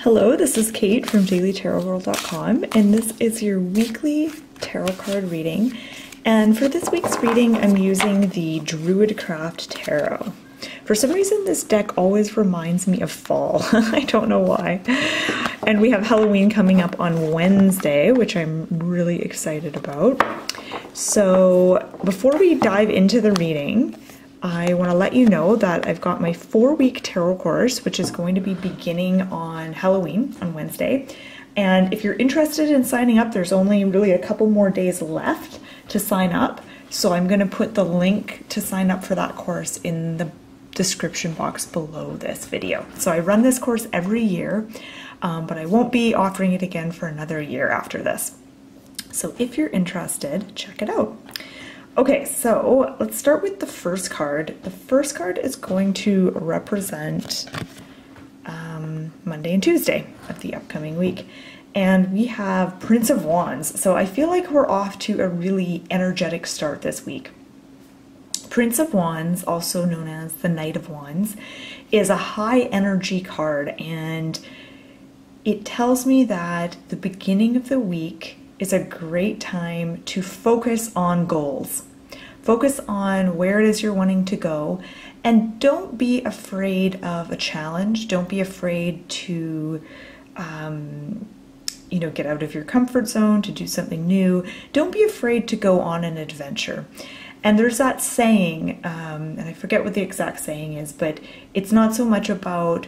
Hello, this is Kate from dailytarotworld.com, and this is your weekly tarot card reading. And for this week's reading, I'm using the Druidcraft Tarot. For some reason, this deck always reminds me of fall. I don't know why. And we have Halloween coming up on Wednesday, which I'm really excited about. So before we dive into the reading, I want to let you know that I've got my 4-week tarot course, which is going to be beginning on Halloween on Wednesday. And if you're interested in signing up, there's only really a couple more days left to sign up. So I'm going to put the link to sign up for that course in the description box below this video. So I run this course every year, but I won't be offering it again for another year after this. So if you're interested, check it out. Okay, so let's start with the first card. The first card is going to represent Monday and Tuesday of the upcoming week. And we have Prince of Wands. So I feel like we're off to a really energetic start this week. Prince of Wands, also known as the Knight of Wands, is a high energy card, and it tells me that the beginning of the week is a great time to focus on goals. Focus on where it is you're wanting to go, and don't be afraid of a challenge. Don't be afraid to get out of your comfort zone, to do something new. Don't be afraid to go on an adventure. And there's that saying, and I forget what the exact saying is, but it's not so much about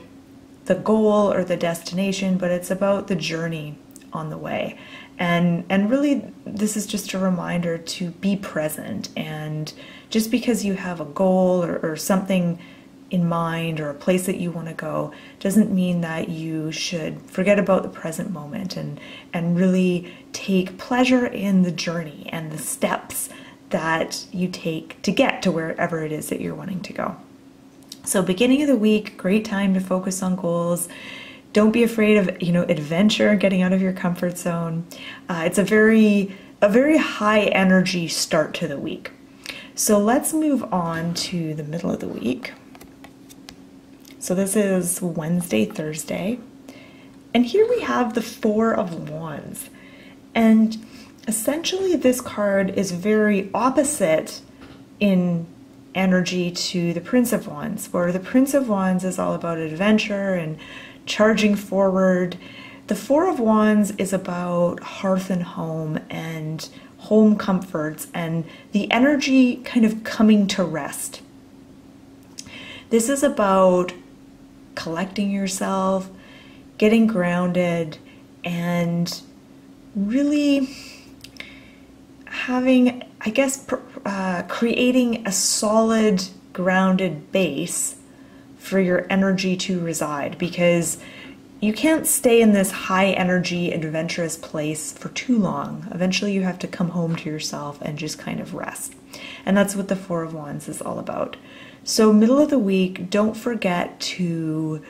the goal or the destination, but it's about the journey on the way. And really, this is just a reminder to be present. And just because you have a goal or something in mind or a place that you want to go doesn't mean that you should forget about the present moment and really take pleasure in the journey and the steps that you take to get to wherever it is that you're wanting to go. So beginning of the week, great time to focus on goals. Don't be afraid of, adventure, getting out of your comfort zone. It's a very high energy start to the week. So let's move on to the middle of the week. So this is Wednesday, Thursday. And here we have the Four of Wands. And essentially this card is very opposite in energy to the Prince of Wands, where the Prince of Wands is all about adventure and charging forward. The Four of Wands is about hearth and home and home comforts and the energy kind of coming to rest. This is about collecting yourself, getting grounded, and really having, creating a solid, grounded base for your energy to reside, because you can't stay in this high energy, adventurous place for too long. Eventually you have to come home to yourself and just kind of rest. And that's what the Four of Wands is all about. So middle of the week, don't forget to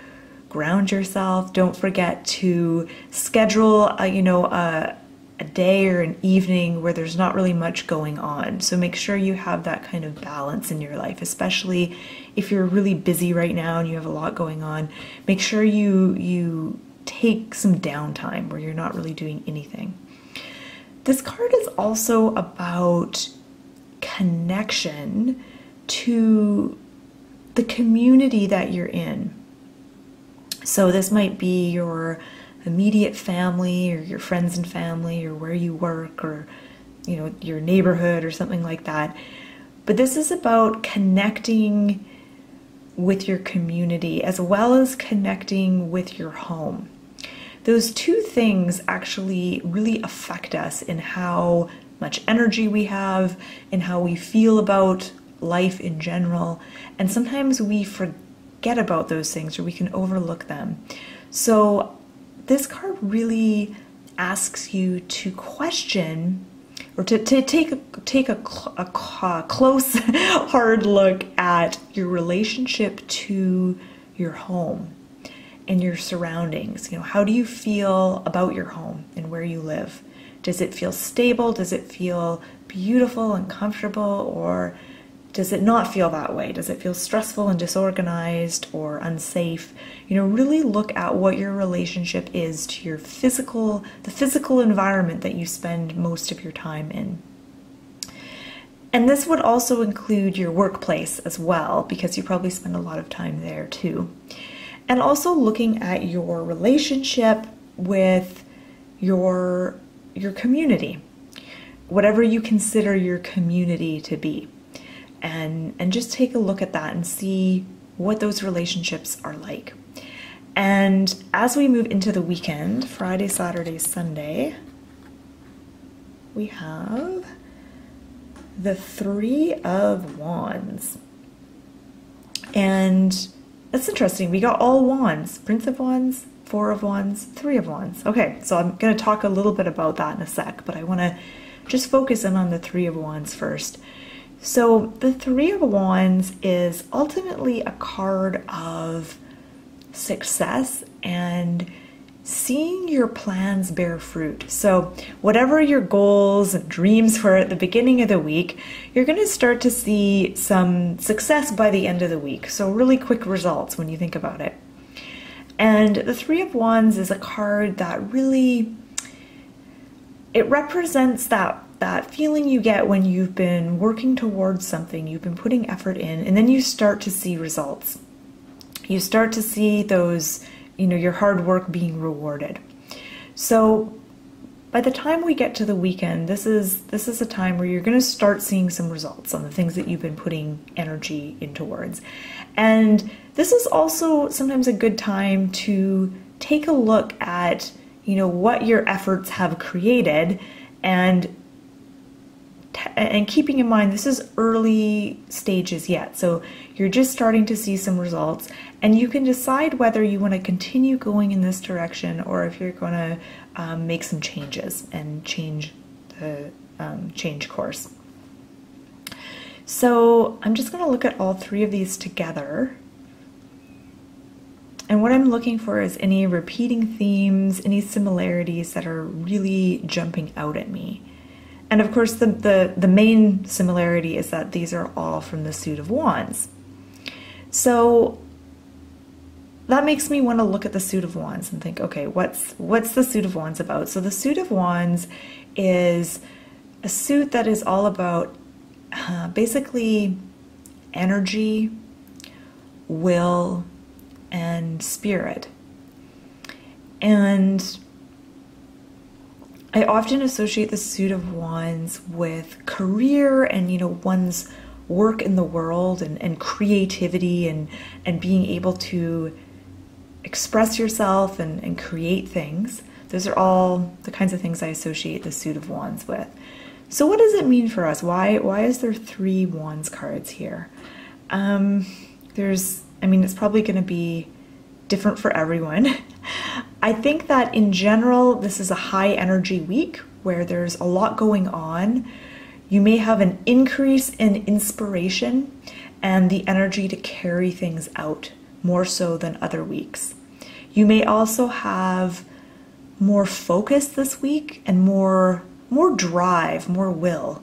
ground yourself. Don't forget to schedule a day or an evening where there's not really much going on. So make sure you have that kind of balance in your life, especially if you're really busy right now and you have a lot going on. Make sure you take some downtime where you're not really doing anything. This card is also about connection to the community that you're in. So this might be your immediate family or your friends and family or where you work or your neighborhood or something like that. But this is about connecting with your community as well as connecting with your home. Those two things actually really affect us in how much energy we have and how we feel about life in general. And sometimes we forget about those things or we can overlook them. So this card really asks you to question or to take a close, hard look at your relationship to your home and your surroundings. How do you feel about your home and where you live? Does it feel stable? Does it feel beautiful and comfortable? Or does it not feel that way? Does it feel stressful and disorganized or unsafe? You know, really look at what your relationship is to your the physical environment that you spend most of your time in. And this would also include your workplace as well, because you probably spend a lot of time there too. And also looking at your relationship with your community, whatever you consider your community to be. And just take a look at that and see what those relationships are like. And as we move into the weekend, Friday, Saturday, Sunday, we have the Three of Wands. And that's interesting. We got all wands: Prince of Wands, Four of Wands, Three of Wands. Okay, so I'm going to talk a little bit about that in a sec, but I want to just focus in on the Three of Wands first. So the Three of Wands is ultimately a card of success and seeing your plans bear fruit. So whatever your goals and dreams were at the beginning of the week, you're going to start to see some success by the end of the week. So really quick results when you think about it. And the Three of Wands is a card that really, it represents that feeling you get when you've been working towards something, you've been putting effort in, and then you start to see results. You start to see those, you know, your hard work being rewarded. So by the time we get to the weekend, this is a time where you're going to start seeing some results on the things that you've been putting energy in towards. And this is also sometimes a good time to take a look at, you know, what your efforts have created, and keeping in mind this is early stages yet, so you're just starting to see some results, and you can decide whether you want to continue going in this direction or if you're going to make some changes and change course. So I'm just going to look at all three of these together, and what I'm looking for is any repeating themes, any similarities that are really jumping out at me. And of course, the main similarity is that these are all from the Suit of Wands. So that makes me want to look at the Suit of Wands and think, okay, what's the Suit of Wands about? So the Suit of Wands is a suit that is all about basically energy, will, and spirit. And I often associate the Suit of Wands with career and, you know, one's work in the world and creativity and being able to express yourself and create things. Those are all the kinds of things I associate the Suit of Wands with. So what does it mean for us? Why is there three Wands cards here? It's probably going to be different for everyone. I think that in general, this is a high energy week where there's a lot going on. You may have an increase in inspiration and the energy to carry things out more so than other weeks. You may also have more focus this week and more drive, more will.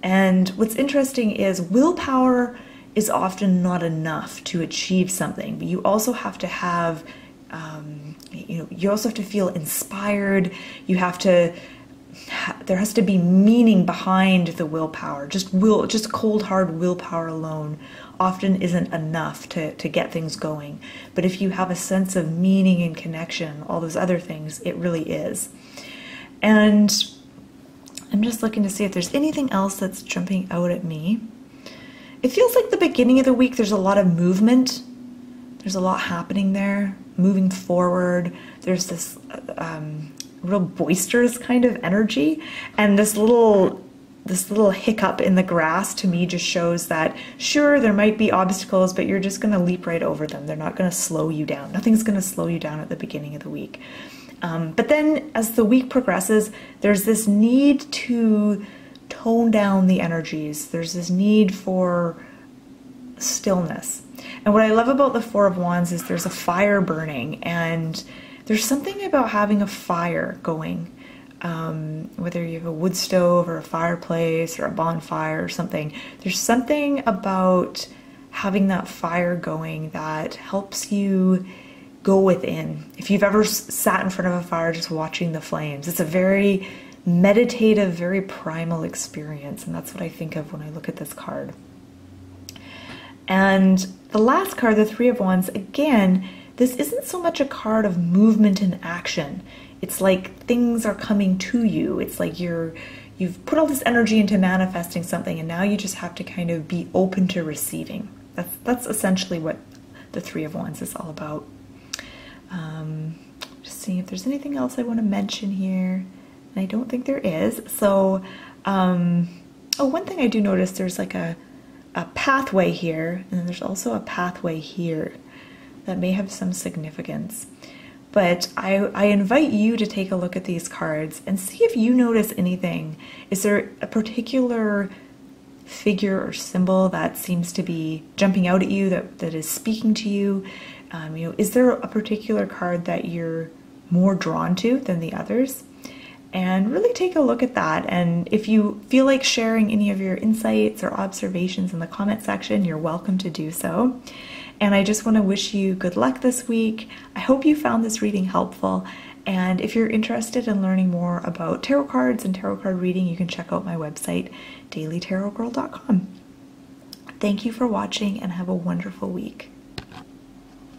And what's interesting is willpower is often not enough to achieve something, but you also have to have you also have to feel inspired. There has to be meaning behind the willpower. Just cold hard willpower alone often isn't enough to get things going. But if you have a sense of meaning and connection, all those other things, it really is. And I'm just looking to see if there's anything else that's jumping out at me. It feels like the beginning of the week, there's a lot of movement. There's a lot happening there, moving forward. There's this real boisterous kind of energy, and this little hiccup in the grass to me just shows that sure, there might be obstacles, but you're just going to leap right over them. They're not going to slow you down. Nothing's going to slow you down at the beginning of the week. But then as the week progresses, there's this need to tone down the energies. There's this need for stillness. And what I love about the Four of Wands is there's a fire burning, and there's something about having a fire going whether you have a wood stove or a fireplace or a bonfire or something, there's something about having that fire going that helps you go within. If you've ever sat in front of a fire just watching the flames, it's a very meditative, very primal experience, and that's what I think of when I look at this card. And the last card, the Three of Wands, again, this isn't so much a card of movement and action. It's like things are coming to you. It's like you've put all this energy into manifesting something, and now you just have to kind of be open to receiving. That's essentially what the Three of Wands is all about. Just seeing if there's anything else I want to mention here. And I don't think there is. So, oh, one thing I do notice, there's like a pathway here, and then there's also a pathway here that may have some significance. But I invite you to take a look at these cards and see if you notice anything. Is there a particular figure or symbol that seems to be jumping out at you, that is speaking to you? You know, is there a particular card that you're more drawn to than the others? And really take a look at that. And if you feel like sharing any of your insights or observations in the comment section, you're welcome to do so. And I just want to wish you good luck this week. I hope you found this reading helpful. And if you're interested in learning more about tarot cards and tarot card reading, you can check out my website, dailytarotgirl.com. Thank you for watching and have a wonderful week.